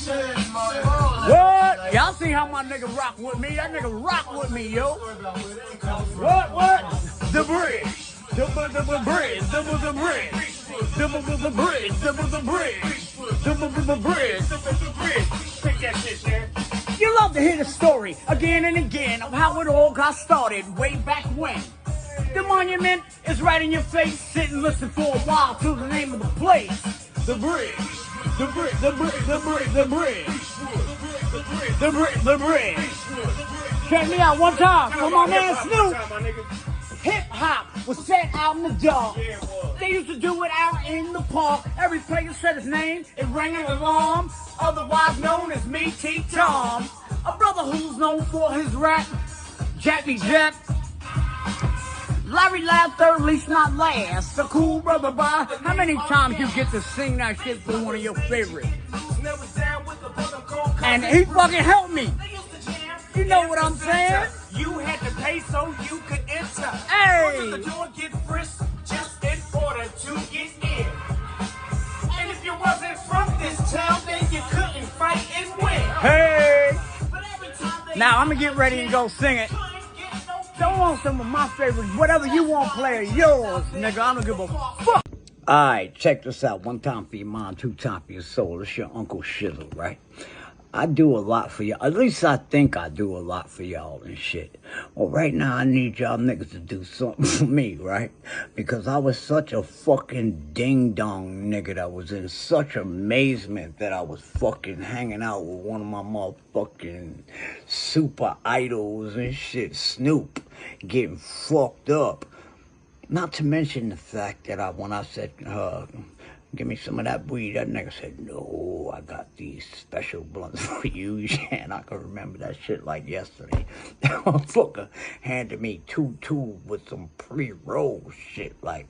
What? Y'all see how my nigga rock with me? That nigga rock with me, yo. What? The bridge. The bridge. The bridge. Take that shit, man. You love to hear the story again and again of how it all got started way back when. The monument is right in your face. Sit and listen for a while to the name of the place. The bridge. The bridge. The bridge. The bridge. The bridge. The bridge. The bridge. Check me out one time for my man Snoop. Hip hop was set out in the dark. They used to do it out in the park. Every player said his name, it rang an alarm. Otherwise known as Me T Tom. A brother who's known for his rap. Jack Me Jack. Larry Laugh third, least not last. The cool brother by. How many times you get to sing that shit for one of your favorites? And he fucking helped me. You know what I'm saying? You had to pay so you could enter. Hey! The door get frisked just in order to get in. And if you wasn't from this town, then you couldn't fight and win. Hey! Now I'm gonna get ready and go sing it. Don't want some of my favorites. Whatever you want, play yours, nigga. I don't give a fuck. Alright, check this out. One time for your mind, two times for your soul. It's your Uncle Shizzle, right? I do a lot for y'all. At least I think I do a lot for y'all and shit. Well, right now, I need y'all niggas to do something for me, right? Because I was such a fucking ding-dong nigga that was in such amazement that I was fucking hanging out with one of my motherfucking super idols and shit, Snoop, getting fucked up. Not to mention the fact that when I said, give me some of that weed, that nigga said, no, I got these special blunts for you, and I can remember that shit like yesterday. That motherfucker handed me two with some pre-roll shit, like,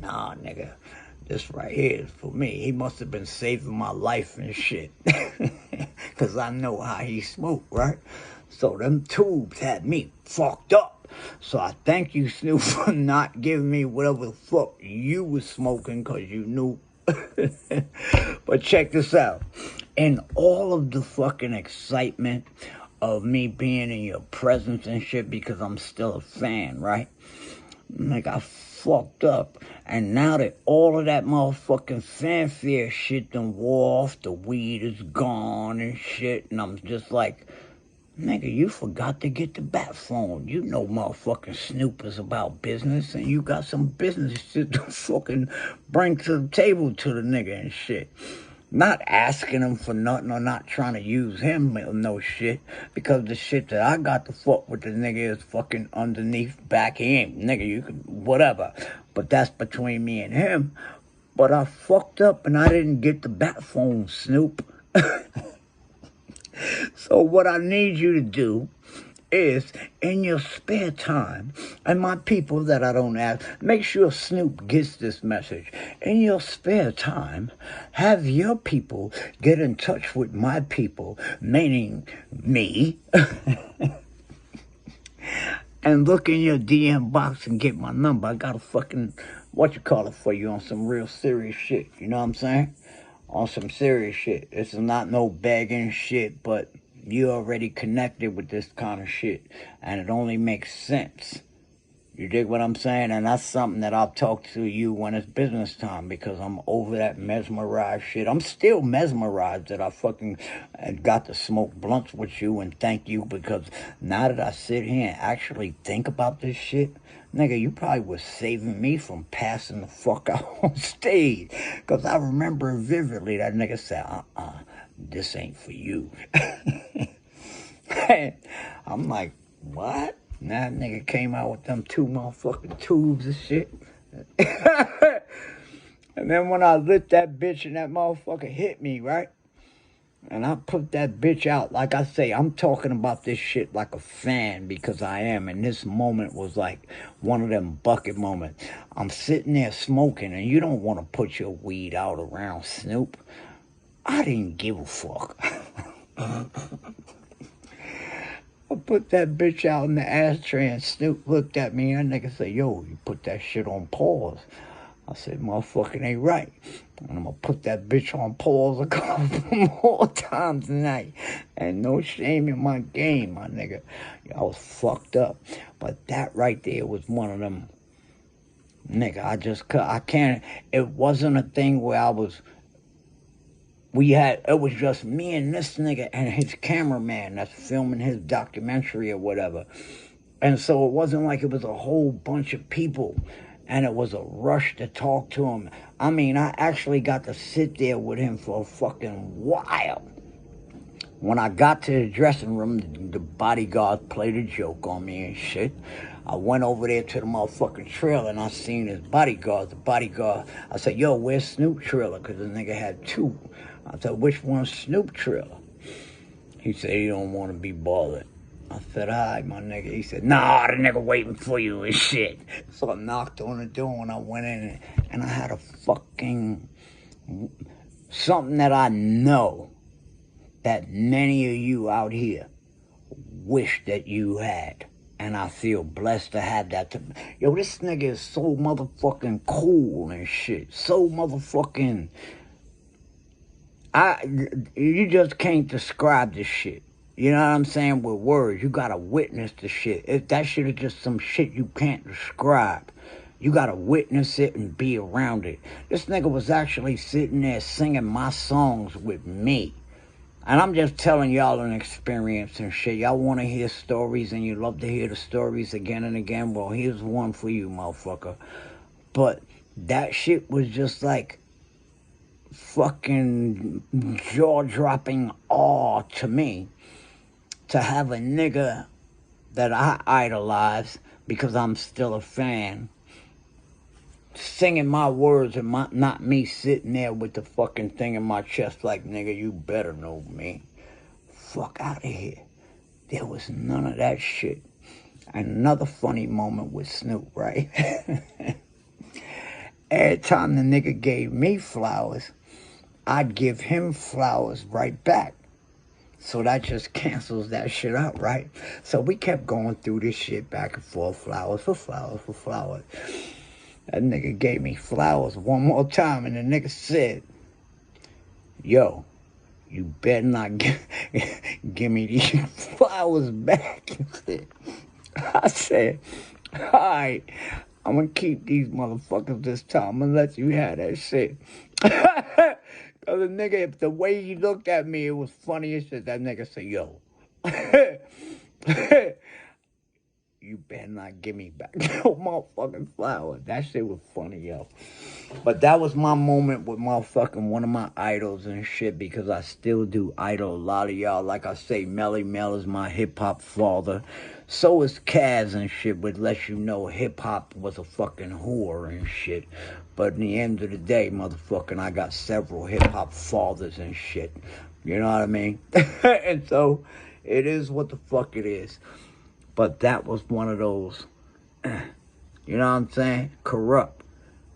nah, nigga, this right here is for me. He must have been saving my life and shit, because I know how he smoked, right? So them tubes had me fucked up. So I thank you, Snoop, for not giving me whatever the fuck you was smoking, because you knew. But check this out. In all of the fucking excitement of me being in your presence and shit, because I'm still a fan, right? Like, I fucked up. And now that all of that motherfucking fanfare shit done wore off, the weed is gone and shit, and I'm just like, nigga, you forgot to get the bat phone. You know motherfucking Snoop is about business, and you got some business shit to fucking bring to the table to the nigga and shit. Not asking him for nothing or not trying to use him or no shit, because the shit that I got to fuck with the nigga is fucking underneath back end. Nigga, you can, whatever. But that's between me and him. But I fucked up and I didn't get the bat phone, Snoop. So what I need you to do is, in your spare time, and my people that I don't ask, make sure Snoop gets this message. In your spare time, have your people get in touch with my people, meaning me, and look in your DM box and get my number. I got a fucking, for you on some real serious shit, you know what I'm saying? On some serious shit. This is not no begging shit, but you already connected with this kind of shit, and it only makes sense. You dig what I'm saying? And that's something that I'll talk to you when it's business time, because I'm over that mesmerized shit. I'm still mesmerized that I fucking got to smoke blunts with you, and thank you, because now that I sit here and actually think about this shit, nigga, you probably was saving me from passing the fuck out on stage. Because I remember vividly that nigga said, this ain't for you. I'm like, what? And that nigga came out with them two motherfucking tubes and shit. And then when I lit that bitch and that motherfucker hit me, right? And I put that bitch out. Like I say, I'm talking about this shit like a fan, because I am. And this moment was like one of them bucket moments. I'm sitting there smoking, and you don't want to put your weed out around Snoop. I didn't give a fuck. I put that bitch out in the ashtray, and Snoop looked at me, and that nigga said, yo, you put that shit on pause. I said, motherfucking ain't right. And I'm going to put that bitch on pause a couple more times tonight. And no shame in my game, my nigga. I was fucked up. But that right there was one of them, nigga, I can't, it wasn't a thing where it was just me and this nigga and his cameraman that's filming his documentary or whatever. And so it wasn't like it was a whole bunch of people and it was a rush to talk to him. I mean, I actually got to sit there with him for a fucking while. When I got to the dressing room, the bodyguard played a joke on me and shit. I went over there to the motherfucking trailer and I seen his bodyguard. The bodyguard, I said, yo, where's Snoop trailer? Because the nigga had two. I said, which one's Snoop trailer? He said, he don't want to be bothered. I said, all right, my nigga. He said, nah, the nigga waiting for you and shit. So I knocked on the door and I went in and I had a fucking, something that I know that many of you out here wish that you had. And I feel blessed to have that. Yo, this nigga is so motherfucking cool and shit. So motherfucking, you just can't describe this shit. You know what I'm saying? With words, you gotta witness the shit. If that shit is just some shit you can't describe, you gotta witness it and be around it. This nigga was actually sitting there singing my songs with me. And I'm just telling y'all an experience and shit. Y'all want to hear stories and you love to hear the stories again and again. Well, here's one for you, motherfucker. But that shit was just like fucking jaw-dropping awe to me. To have a nigga that I idolize because I'm still a fan singing my words and not me sitting there with the fucking thing in my chest like, nigga, you better know me. Fuck out of here. There was none of that shit. Another funny moment with Snoop, right? Every time the nigga gave me flowers, I'd give him flowers right back. So that just cancels that shit out, right? So we kept going through this shit back and forth, flowers for flowers for flowers. That nigga gave me flowers one more time, and the nigga said, yo, you better not give me these flowers back. I said, all right, I'm going to keep these motherfuckers this time. I'm going to let you have that shit. Cause the nigga, the way he looked at me, it was funny as shit. That nigga said, yo, you better not give me back no motherfucking flower. That shit was funny, yo. But that was my moment with motherfucking one of my idols and shit, because I still do idol a lot of y'all. Like I say, Melly Mel is my hip-hop father. So is Kaz and shit, which lets you know hip-hop was a fucking whore and shit. But in the end of the day, motherfucking, I got several hip-hop fathers and shit. You know what I mean? And so, it is what the fuck it is. But that was one of those, you know what I'm saying? Corrupt.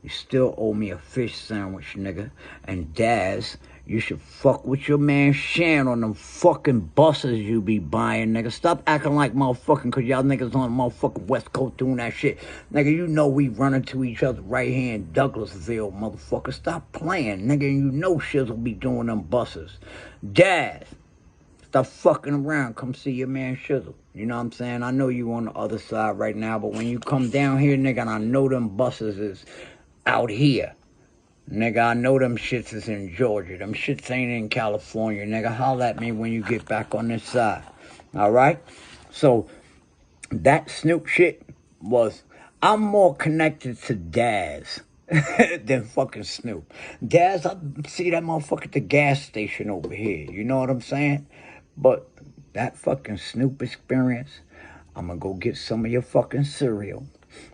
You still owe me a fish sandwich, nigga. And Daz, you should fuck with your man Shan on them fucking buses you be buying, nigga. Stop acting like motherfucking, cause y'all niggas on the motherfucking West Coast doing that shit. Nigga, you know we run into each other right here in Douglasville, motherfucker. Stop playing, nigga. You know Shizzle be doing them buses. Daz, stop fucking around. Come see your man Shizzle. You know what I'm saying? I know you on the other side right now, but when you come down here, nigga, and I know them buses is out here. Nigga, I know them shits is in Georgia. Them shits ain't in California. Nigga, holler at me when you get back on this side. Alright? So, that Snoop shit was, I'm more connected to Daz than fucking Snoop. Daz, I see that motherfucker at the gas station over here. You know what I'm saying? But that fucking Snoop experience, I'm gonna go get some of your fucking cereal.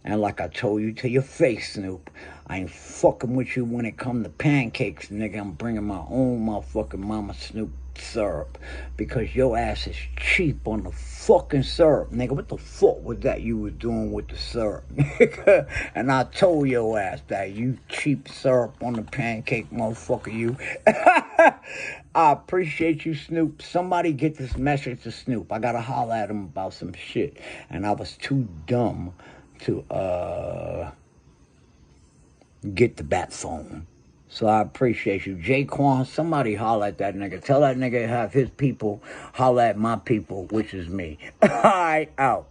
And like I told you to your face, Snoop, I ain't fucking with you when it come to pancakes, nigga. I'm bringing my own motherfucking Mama Snoop syrup. Because your ass is cheap on the fucking syrup, nigga. What the fuck was that you was doing with the syrup, nigga? And I told your ass that, you cheap syrup on the pancake, motherfucker, you. I appreciate you, Snoop. Somebody get this message to Snoop. I gotta holler at him about some shit. And I was too dumb to get the bat phone. So I appreciate you. Jaquan, somebody holler at that nigga. Tell that nigga to have his people holler at my people, which is me. All right, out.